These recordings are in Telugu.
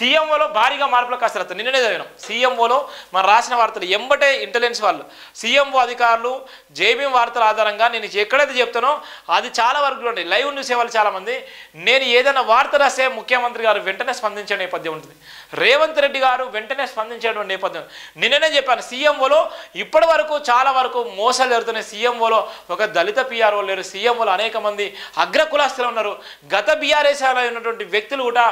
సీఎంఓలో భారీగా మార్పుల కసరత్తు నిన్ననే చదివినాం. సీఎంఓలో మన రాసిన వార్తలు ఎంబటే ఇంటెలిజెన్స్ వాళ్ళు సీఎంఓ అధికారులు జేబీఎం వార్తల ఆధారంగా నేను ఎక్కడైతే చెప్తానో అది చాలా వరకు చూడండి. లైవ్ న్యూస్ వాళ్ళు చాలామంది నేను ఏదైనా వార్త రాస్తే ముఖ్యమంత్రి గారు వెంటనే స్పందించే నేపథ్యం ఉంటుంది. రేవంత్ రెడ్డి గారు వెంటనే స్పందించేటువంటి నేపథ్యం నిన్ననే చెప్పాను. సీఎంఓలో ఇప్పటి వరకు చాలా వరకు మోసాలు జరుగుతున్నాయి. సీఎంఓలో ఒక దళిత పిఆర్ఓ లేరు. సీఎంఓలో అనేక మంది అగ్రకులాస్తులు ఉన్నారు. గత బీఆర్ఎస్ ఉన్నటువంటి వ్యక్తులు కూడా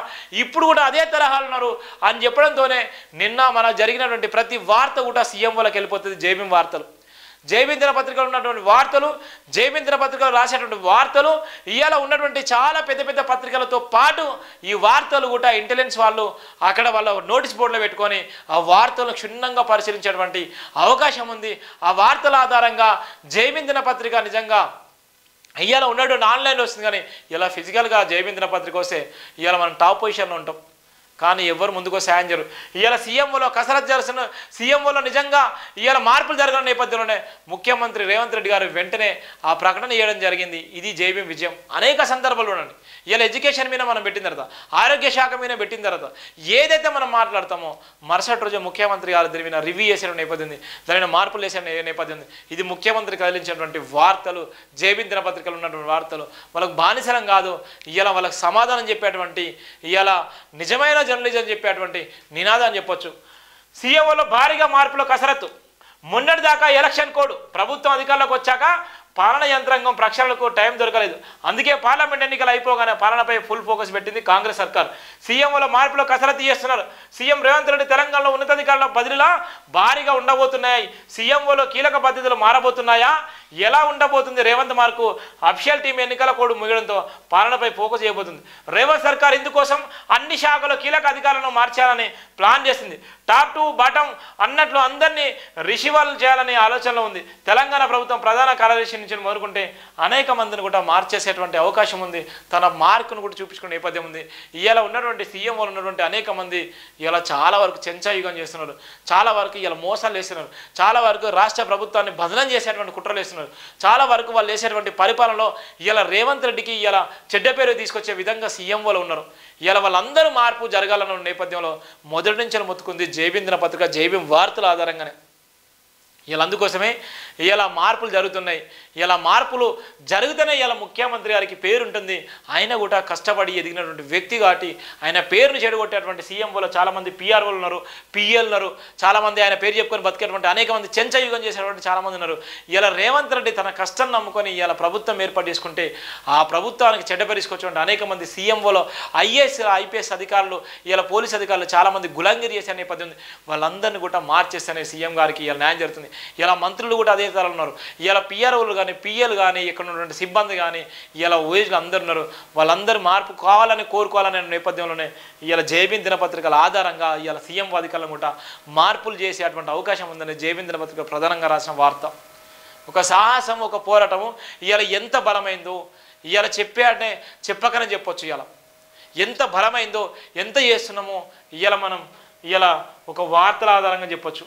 ఇప్పుడు కూడా అదే తరహాలు ఉన్నారు అని చెప్పడంతోనే నిన్న మన జరిగినటువంటి ప్రతి వార్త కూడా సీఎంఓలకు వెళ్ళిపోతుంది. జేబీఎం వార్తలు, జేబీఎం దినపత్రికలు ఉన్నటువంటి వార్తలు, జేబీఎం దినపత్రికలు రాసేటువంటి వార్తలు ఇవాళ ఉన్నటువంటి చాలా పెద్ద పెద్ద పత్రికలతో పాటు ఈ వార్తలు కూడా ఇంటెలిజెన్స్ వాళ్ళు అక్కడ వాళ్ళ నోటీస్ బోర్డులో పెట్టుకొని ఆ వార్తలను క్షుణ్ణంగా పరిశీలించేటువంటి అవకాశం ఉంది. ఆ వార్తల ఆధారంగా జేబీఎం దినపత్రిక నిజంగా ఇవాళ ఉన్నటువంటి ఆన్లైన్లో వస్తుంది. కానీ ఇలా ఫిజికల్గా జేబీఎం దినపత్రిక వస్తే ఇవాళ మనం టాప్ పొజిషన్లో ఉంటాం. కానీ ఎవరు ముందుకో సాయం చేయరు. ఇవాళ సీఎంఓలో కసరత్తు చేస్తున్న సీఎంఓలో నిజంగా ఇవాళ మార్పులు జరగని నేపథ్యంలోనే ముఖ్యమంత్రి రేవంత్ రెడ్డి గారు వెంటనే ఆ ప్రకటన చేయడం జరిగింది. ఇది జేబీఎం విజయం. అనేక సందర్భాలు ఉండండి. ఇవాళ ఎడ్యుకేషన్ మీద మనం పెట్టిన తర్వాత, ఆరోగ్య శాఖ మీద పెట్టిన తర్వాత ఏదైతే మనం మాట్లాడతామో మరుసటి రోజు ముఖ్యమంత్రి గారు దీని మీద రివ్యూ చేసిన నేపథ్యం ఉంది. దాని మార్పులు చేసిన నేపథ్యం ఉంది. ఇది ముఖ్యమంత్రి కదిలించినటువంటి వార్తలు, జేబీఎం దినపత్రికలు ఉన్నటువంటి వార్తలు. వాళ్ళకు బానిసలం కాదు, ఇవాళ వాళ్ళకి సమాధానం చెప్పేటువంటి ఇవాళ నిజమైన జర్నలిజం చెప్పేటువంటి నినాదాన్ని చెప్పొచ్చు. సీఎంఓలో భారీగా మార్పుల కసరత్తు. మొన్నటిదాకా ఎలక్షన్ కోడ్ ప్రభుత్వం అధికారంలోకి వచ్చాక పాలన యంత్రాంగం ప్రక్షాళనకు టైం దొరకలేదు. అందుకే పార్లమెంట్ ఎన్నికలు అయిపోగానే పాలనపై ఫుల్ ఫోకస్ పెట్టింది కాంగ్రెస్ సర్కార్. సీఎంఓల మార్పులో కసరత్తు చేస్తున్నారు. సీఎం రేవంత్ రెడ్డి తెలంగాణలో ఉన్నతాధికారుల బదిలీలా భారీగా ఉండబోతున్నాయి. సీఎంఓలో కీలక పద్ధతులు మారబోతున్నాయా? ఎలా ఉండబోతుంది? రేవంత్ మార్కు అఫీషియల్ టీం ఎన్నికల కోడ్ ముగియడంతో పాలనపై ఫోకస్ చేయబోతుంది. రేవంత్ సర్కార్ ఇందుకోసం అన్ని శాఖల కీలక అధికారులను మార్చాలని ప్లాన్ చేసింది. టాప్ టు బాటం అన్నట్లు అందరినీ రిషివల్ చేయాలనే ఆలోచనలో ఉంది. తెలంగాణ ప్రభుత్వం ప్రధాన కార్యదర్శి నుంచి మొదలుకుంటే అనేక మందిని కూడా మార్చేసేటువంటి అవకాశం ఉంది. తన మార్కును కూడా చూపించుకునే నేపథ్యం ఉంది. ఇవాళ ఉన్నటువంటి సీఎంఓలు ఉన్నటువంటి అనేక మంది ఇలా చాలా వరకు చెంచాయుగం చేస్తున్నారు. చాలా వరకు ఇలా మోసాలు వేస్తున్నారు. చాలా వరకు రాష్ట్ర ప్రభుత్వాన్ని బదనం చేసేటువంటి కుట్రలు వేస్తున్నారు. చాలా వరకు వాళ్ళు వేసేటువంటి పరిపాలనలో ఇలా రేవంత్ రెడ్డికి ఇలా చెడ్డ పేరు తీసుకొచ్చే విధంగా సీఎంఓలు ఉన్నారు. ఇలా వాళ్ళందరూ మార్పు జరగాలన్న నేపథ్యంలో మొదటి నుంచి మొత్తుకుంది జేబీఎం దినపత్రిక, జేబీఎం వార్తల ఆధారంగానే. ఇలా అందుకోసమే ఇలా మార్పులు జరుగుతున్నాయి. ఇలా మార్పులు జరుగుతూనే ఇలా ముఖ్యమంత్రి గారికి పేరు ఉంటుంది. ఆయన కూడా కష్టపడి ఎదిగినటువంటి వ్యక్తి కాబట్టి ఆయన పేరును చెడగొట్టేటువంటి సీఎంఓలో చాలామంది పీఆర్ఓలు ఉన్నారు, పిఎల్ ఉన్నారు. చాలామంది ఆయన పేరు చెప్పుకొని బతికేటువంటి అనేక మంది చెంచయుగం చేసేటువంటి చాలామంది ఉన్నారు. ఇలా రేవంత్ రెడ్డి తన కష్టం నమ్ముకొని ఇలా ప్రభుత్వం ఏర్పాటు చేసుకుంటే ఆ ప్రభుత్వానికి చెడ్డ పేరు తీసుకొచ్చేటువంటి అనేక మంది సీఎంఓలో ఐఏఎస్ ఐపీఎస్ అధికారులు ఇలా పోలీస్ అధికారులు చాలామంది గులాంగిరి చేసే నేపథ్యం ఉంది. వాళ్ళందరినీ కూడా మార్చేస్తేనే సీఎం గారికి ఇలా న్యాయం జరుగుతుంది. ఇలా మంత్రులు కూడా అదే తరాలు ఉన్నారు. ఇలా పిఆర్ఓలు కానీ పిఎల్ కానీ ఇక్కడ ఉన్నటువంటి సిబ్బంది కానీ ఇలా ఓయేజ్లు అందరు ఉన్నారు. వాళ్ళందరూ మార్పు కావాలని కోరుకోవాలనే నేపథ్యంలోనే ఇలా జేబీఎం దినపత్రికల ఆధారంగా ఇలా సీఎం అధికారులను కూడా మార్పులు చేసేటువంటి అవకాశం ఉందని జేబీఎం దినపత్రిక ప్రధానంగా రాసిన వార్త. ఒక సాహసం, ఒక పోరాటము ఇలా ఎంత బలమైందో ఇలా చెప్పకనే చెప్పొచ్చు. ఇలా ఎంత బలమైందో, ఎంత చేస్తున్నామో ఇలా మనం ఇలా ఒక వార్తల ఆధారంగా చెప్పొచ్చు.